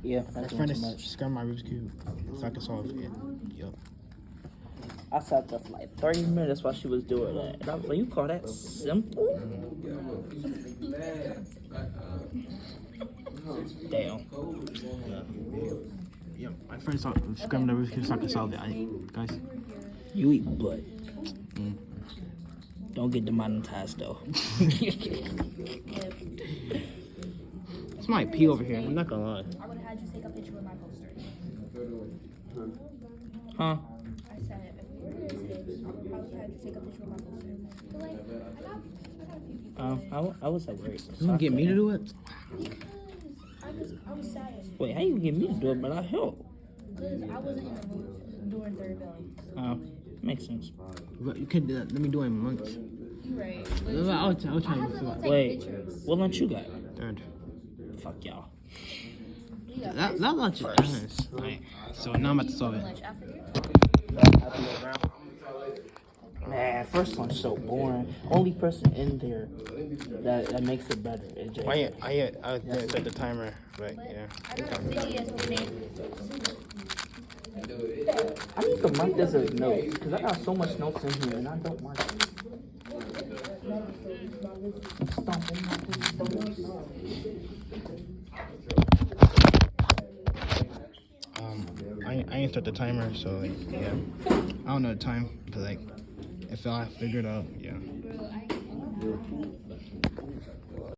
Yeah, I'm that's trying too to much. scramble my Rubik's Cube so I can solve it. Yup. I sat there for like 30 minutes while she was doing that. And I was like, you call that simple? Damn. Yep. My friend saw scramble the Rubik's Cube so I can solve it. Guys. You eat butt. Don't get demonetized though. It's my pee over here. I'm not gonna lie. I would have had you take a picture with my poster. Huh? I said, if we were here today, I would probably have you take a picture with my poster. But like, I got a few people. I was at work. You gonna get me to do it? Because I was sad. Wait, how you get me to do it, but I help? Because I wasn't in the mood during third bell. Makes sense. But you can do that. Let me do it in lunch. You right. I'll try I to have to fill go out. take Wait, pictures. what lunch you got? Third. Fuck y'all. That lunch is nice. Right. So now I'm about to solve it. Lunch after here? Man, first lunch so boring. Only person in there that makes it better is Jay. I set the timer, but yeah. I got a video yesterday. I need to mark this as notes because I got so much notes in here and I don't mark it. I ain't start the timer, so like, yeah. I don't know the time, but like, if I figure it out, yeah.